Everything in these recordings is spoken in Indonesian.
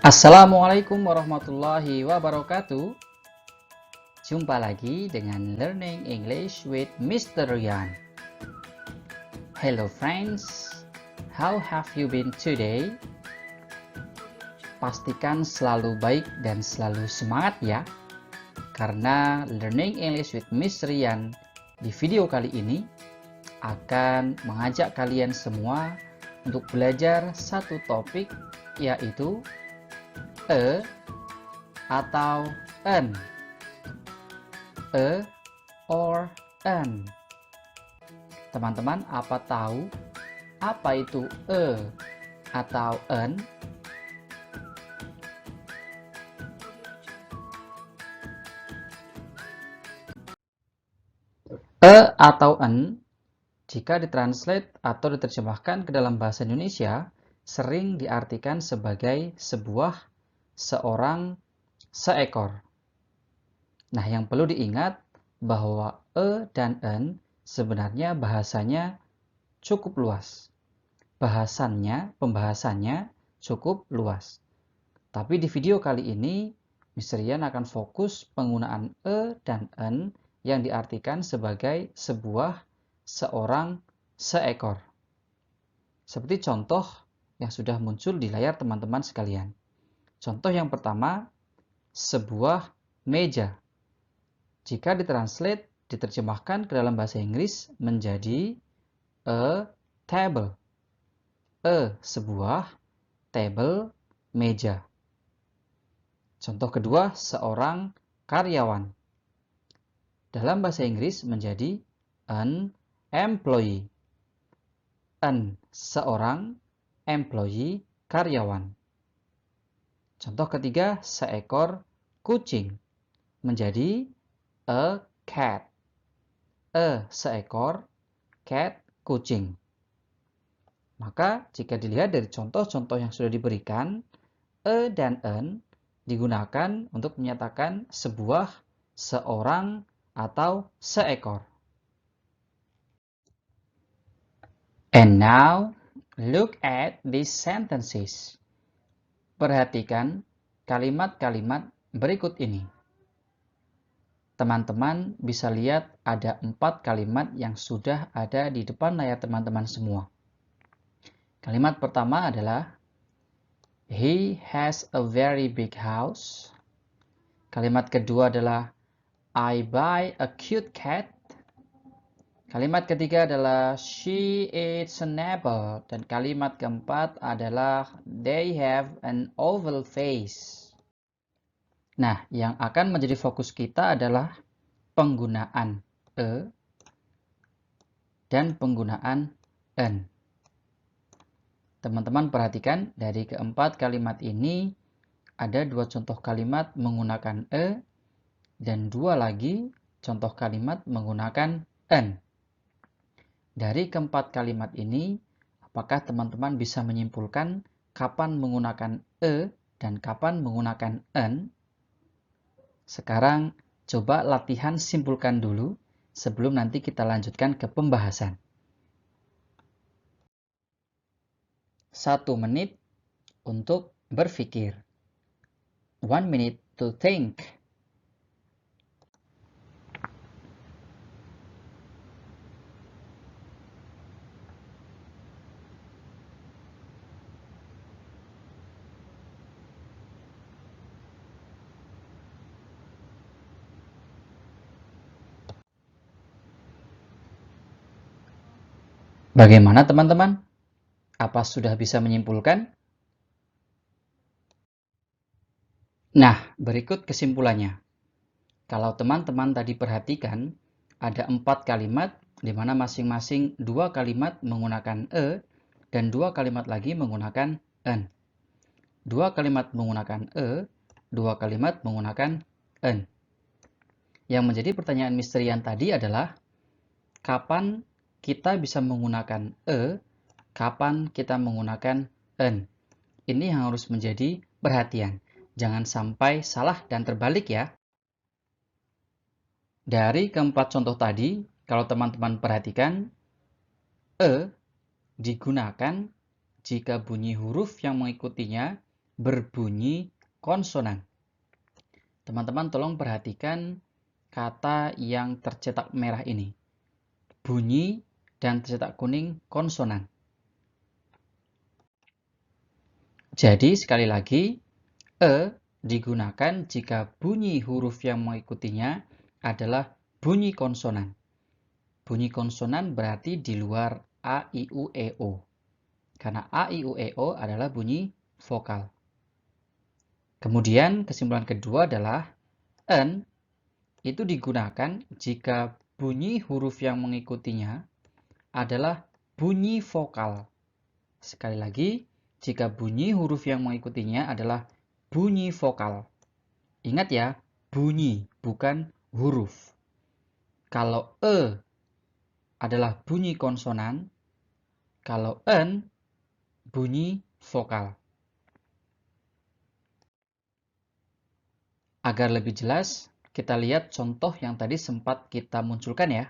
Assalamualaikum warahmatullahi wabarakatuh. Jumpa lagi dengan Learning English with Mr. Ryan. Hello friends, how have you been today? Pastikan selalu baik dan selalu semangat ya, karena Learning English with Mr. Ryan di video kali ini akan mengajak kalian semua untuk belajar satu topik, yaitu atau an. Or an. Teman-teman, apa tahu apa itu atau an? Atau an, jika ditranslate atau diterjemahkan ke dalam bahasa Indonesia, sering diartikan sebagai sebuah, seorang, seekor. Nah, yang perlu diingat bahwa dan an sebenarnya bahasanya cukup luas. Pembahasannya cukup luas. Tapi di video kali ini, Mr. Ryan akan fokus penggunaan dan an yang diartikan sebagai sebuah, seorang, seekor. Seperti contoh yang sudah muncul di layar teman-teman sekalian. Contoh yang pertama, sebuah meja. Jika ditranslate, diterjemahkan ke dalam bahasa Inggris menjadi a table. Sebuah, table, meja. Contoh kedua, seorang karyawan. Dalam bahasa Inggris menjadi an employee. An, seorang, employee, karyawan. Contoh ketiga, seekor kucing. Menjadi a cat. Seekor, cat, kucing. Maka jika dilihat dari contoh-contoh yang sudah diberikan, dan an digunakan untuk menyatakan sebuah, seorang, atau seekor. And now, look at these sentences. Perhatikan kalimat-kalimat berikut ini. Teman-teman bisa lihat ada 4 kalimat yang sudah ada di depan layar teman-teman semua. Kalimat pertama adalah he has a very big house. Kalimat kedua adalah I buy a cute cat. Kalimat ketiga adalah she eats an apple. Dan kalimat keempat adalah they have an oval face. Nah, yang akan menjadi fokus kita adalah penggunaan dan penggunaan an. Teman-teman perhatikan dari keempat kalimat ini ada 2 contoh kalimat menggunakan dan 2 lagi contoh kalimat menggunakan an. Dari keempat kalimat ini, apakah teman-teman bisa menyimpulkan kapan menggunakan dan kapan menggunakan an? Sekarang coba latihan simpulkan dulu sebelum nanti kita lanjutkan ke pembahasan. 1 menit untuk berpikir. 1 minute to think. Bagaimana teman-teman? Apa sudah bisa menyimpulkan? Nah, berikut kesimpulannya. Kalau teman-teman tadi perhatikan, ada 4 kalimat di mana masing-masing 2 kalimat menggunakan dan 2 kalimat lagi menggunakan an. 2 kalimat menggunakan 2 kalimat menggunakan an. Yang menjadi pertanyaan misterian tadi adalah kapan kita bisa menggunakan kapan kita menggunakan an. Ini yang harus menjadi perhatian. Jangan sampai salah dan terbalik ya. Dari keempat contoh tadi, kalau teman-teman perhatikan, digunakan jika bunyi huruf yang mengikutinya berbunyi konsonan. Teman-teman tolong perhatikan kata yang tercetak merah ini. Bunyi dan tercetak kuning konsonan. Jadi sekali lagi, E digunakan jika bunyi huruf yang mengikutinya adalah bunyi konsonan. Bunyi konsonan berarti di luar A, I, U, E, O. Karena A, I, U, E, O adalah bunyi vokal. Kemudian kesimpulan kedua adalah N itu digunakan jika bunyi huruf yang mengikutinya adalah bunyi vokal. Sekali lagi, jika bunyi huruf yang mengikutinya adalah bunyi vokal. Ingat ya, bunyi, bukan huruf. Kalau E adalah bunyi konsonan, kalau N bunyi vokal. Agar lebih jelas, kita lihat contoh yang tadi sempat kita munculkan ya.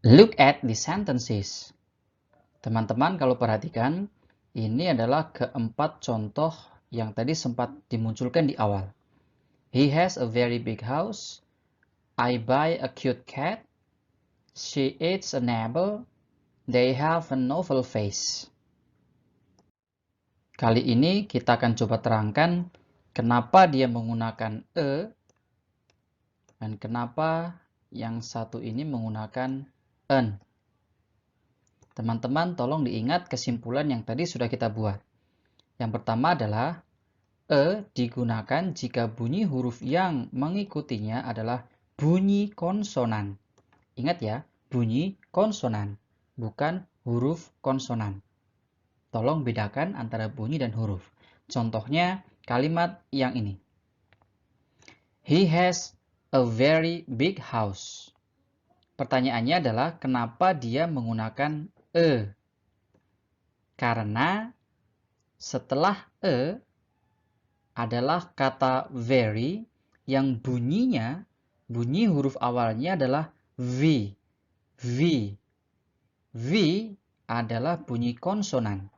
Look at the sentences. Teman-teman kalau perhatikan, ini adalah keempat contoh yang tadi sempat dimunculkan di awal. He has a very big house. I buy a cute cat. She eats an apple. They have an oval face. Kali ini kita akan coba terangkan kenapa dia menggunakan E dan kenapa yang satu ini menggunakan N. Teman-teman tolong diingat kesimpulan yang tadi sudah kita buat. Yang pertama adalah E digunakan jika bunyi huruf yang mengikutinya adalah bunyi konsonan. Ingat ya, bunyi konsonan, bukan huruf konsonan. Tolong bedakan antara bunyi dan huruf. Contohnya kalimat yang ini. He has a very big house. Pertanyaannya adalah kenapa dia menggunakan E? Karena setelah E adalah kata very yang bunyinya, bunyi huruf awalnya adalah V. V. V adalah bunyi konsonan.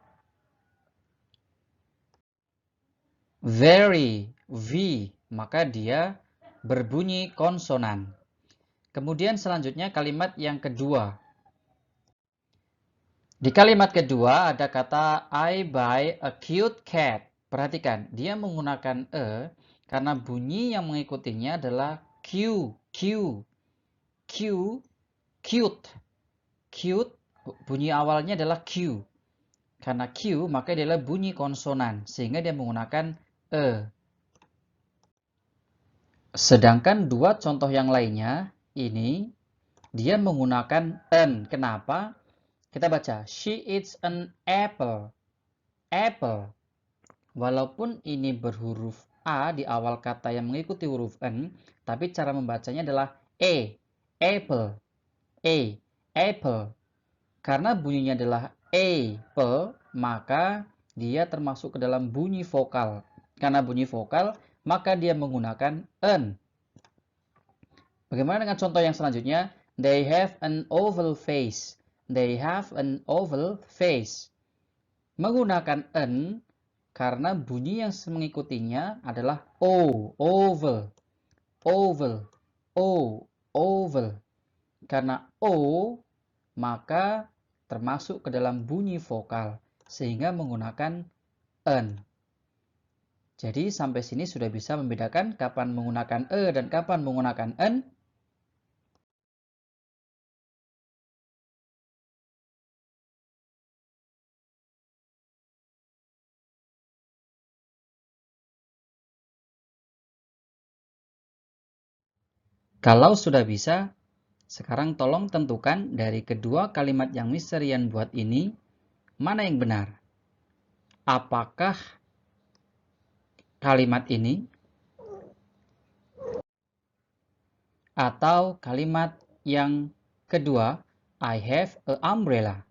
Very, V, maka dia berbunyi konsonan. Kemudian selanjutnya kalimat yang kedua. Di kalimat kedua ada kata I buy a cute cat. Perhatikan, dia menggunakan E karena bunyi yang mengikutinya adalah Q, Q, Q, cute. Cute, bunyi awalnya adalah Q. Karena Q, maka dia adalah bunyi konsonan, sehingga dia menggunakan E. Sedangkan dua contoh yang lainnya, ini dia menggunakan N. Kenapa? Kita baca, she eats an apple. Apple. Walaupun ini berhuruf A di awal kata yang mengikuti huruf N, tapi cara membacanya adalah E. Apple. E. Apple. Karena bunyinya adalah apple, maka dia termasuk ke dalam bunyi vokal. Karena bunyi vokal, maka dia menggunakan N. Bagaimana dengan contoh yang selanjutnya? They have an oval face. They have an oval face. Menggunakan N karena bunyi yang mengikutinya adalah O, oval. Oval, O, oval. Karena O, maka termasuk ke dalam bunyi vokal, sehingga menggunakan N. Jadi sampai sini sudah bisa membedakan kapan menggunakan E dan kapan menggunakan N. Kalau sudah bisa, sekarang tolong tentukan dari kedua kalimat yang Mr. Rian buat ini, mana yang benar? Apakah kalimat ini atau kalimat yang kedua, I have a umbrella?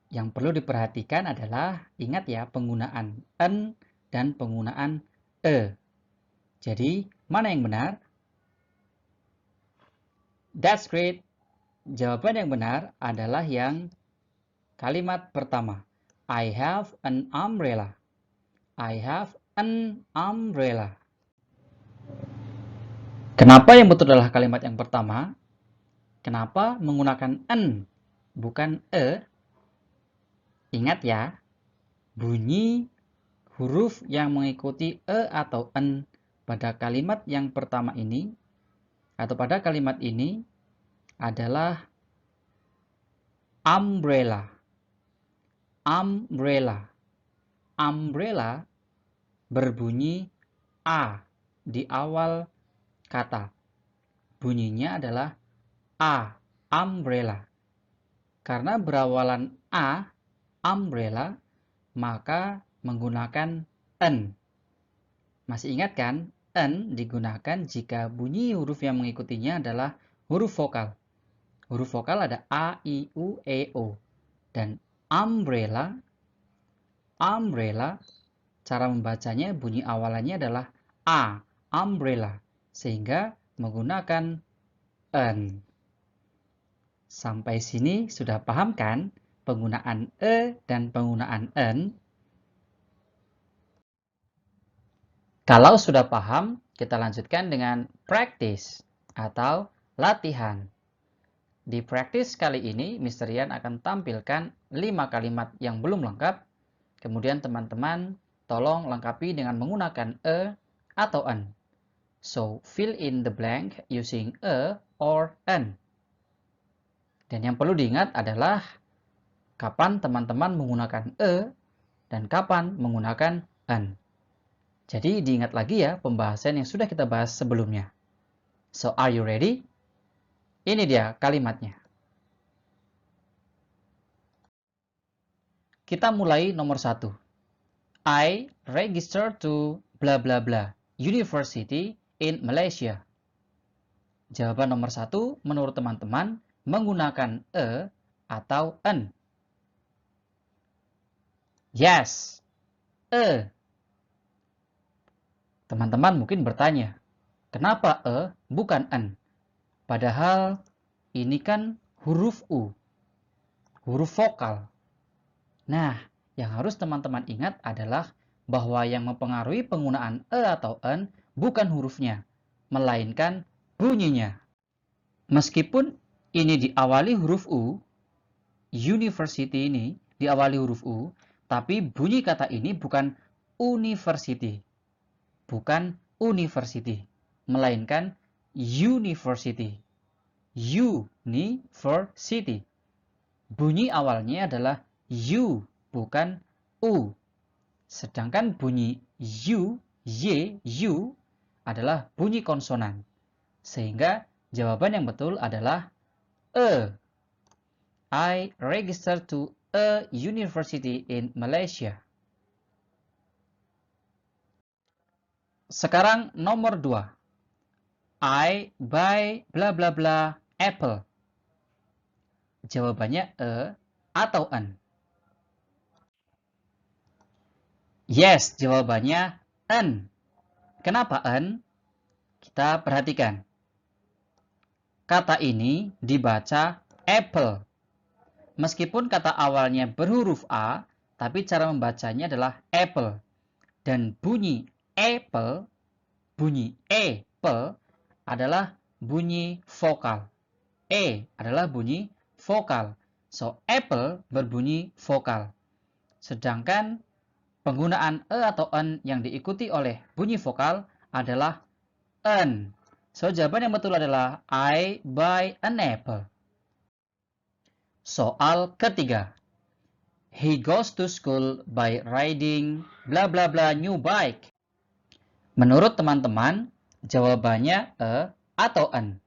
Yang perlu diperhatikan adalah, ingat ya, penggunaan N dan penggunaan E. Jadi, mana yang benar? That's great. Jawaban yang benar adalah yang kalimat pertama. I have an umbrella. I have an umbrella. Kenapa yang betul adalah kalimat yang pertama? Kenapa menggunakan an, bukan e? Ingat ya, bunyi huruf yang mengikuti e atau an pada kalimat yang pertama ini, atau pada kalimat ini, adalah umbrella. Umbrella. Umbrella berbunyi A di awal kata. Bunyinya adalah A, umbrella. Karena berawalan A, umbrella, maka menggunakan an. Masih ingat kan? An digunakan jika bunyi huruf yang mengikutinya adalah huruf vokal. Huruf vokal ada A, I, U, E, O. Dan umbrella, cara membacanya bunyi awalannya adalah A, umbrella. Sehingga menggunakan an. Sampai sini sudah paham kan penggunaan e dan penggunaan an? Kalau sudah paham, kita lanjutkan dengan practice atau latihan. Di practice kali ini, Mr. Ian akan tampilkan 5 kalimat yang belum lengkap. Kemudian teman-teman tolong lengkapi dengan menggunakan e atau an. So, fill in the blank using a or an. Dan yang perlu diingat adalah kapan teman-teman menggunakan e dan kapan menggunakan an. Jadi diingat lagi ya pembahasan yang sudah kita bahas sebelumnya. So, are you ready? Ini dia kalimatnya. Kita mulai nomor 1. I register to bla bla bla university in Malaysia. Jawaban nomor 1 menurut teman-teman menggunakan e atau an. Yes, e. Teman-teman mungkin bertanya, kenapa e bukan an? Padahal ini kan huruf U, huruf vokal. Nah, yang harus teman-teman ingat adalah bahwa yang mempengaruhi penggunaan e atau an bukan hurufnya, melainkan bunyinya. Meskipun ini diawali huruf U, university ini diawali huruf U, tapi bunyi kata ini bukan university. Bukan university, melainkan university. University. Bunyi awalnya adalah U, bukan U. Sedangkan bunyi U, Y, U adalah bunyi konsonan. Sehingga jawaban yang betul adalah E. I register to a university in Malaysia. Sekarang nomor 2. I buy bla bla bla apple. Jawabannya e atau an? Yes, jawabannya an. Kenapa an? Kita perhatikan. Kata ini dibaca apple. Meskipun kata awalnya berhuruf A, tapi cara membacanya adalah apple. Dan bunyi apple, bunyi apple adalah bunyi vokal. E adalah bunyi vokal. So, apple berbunyi vokal. Sedangkan penggunaan e atau an yang diikuti oleh bunyi vokal adalah an. So, jawaban yang betul adalah I buy an apple. Soal ketiga. He goes to school by riding bla bla bla new bike. Menurut teman-teman, jawabannya e atau an?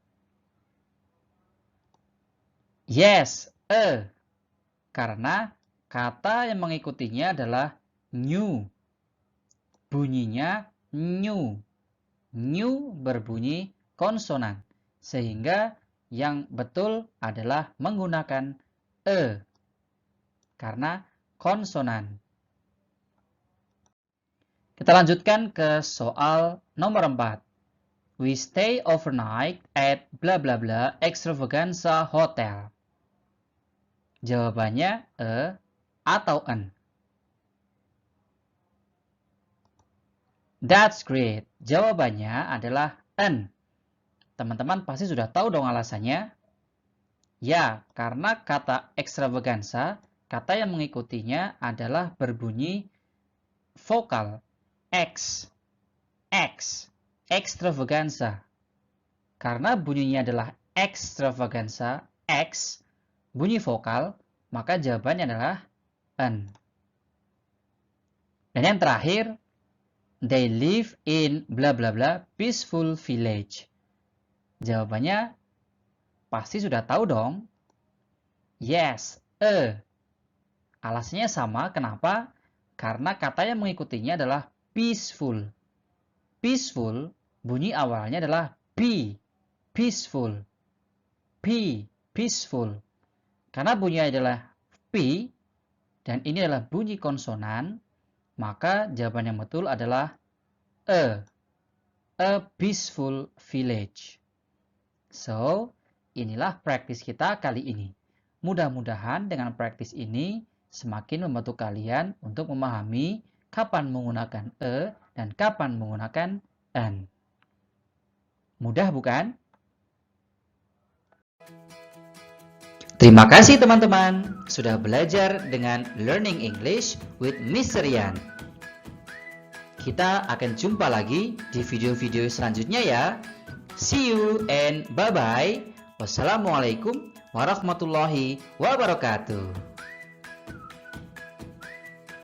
Yes, e. Karena kata yang mengikutinya adalah new. Bunyinya new. New berbunyi konsonan. Sehingga yang betul adalah menggunakan e. Karena konsonan. Kita lanjutkan ke soal nomor 4. We stay overnight at bla bla bla extravaganza hotel. Jawabannya e atau an? That's great. Jawabannya adalah an. Teman-teman pasti sudah tahu dong alasannya. Ya, karena kata extravaganza, kata yang mengikutinya adalah berbunyi vokal. X. Extravaganza. Karena bunyinya adalah extravaganza, X, bunyi vokal, maka jawabannya adalah an. Dan yang terakhir, they live in bla bla bla peaceful village. Jawabannya pasti sudah tahu dong. Yes, Alasannya sama, kenapa? Karena kata yang mengikutinya adalah peaceful. Peaceful, bunyi awalnya adalah P, peaceful. P, peaceful. Karena bunyinya adalah P, dan ini adalah bunyi konsonan, maka jawaban yang betul adalah a peaceful village. So, inilah praktis kita kali ini. Mudah-mudahan dengan praktis ini semakin membantu kalian untuk memahami kapan menggunakan dan kapan menggunakan an. Mudah bukan? Terima kasih teman-teman sudah belajar dengan Learning English with Mr. Yan. Kita akan jumpa lagi di video-video selanjutnya ya. See you and bye-bye. Wassalamualaikum warahmatullahi wabarakatuh.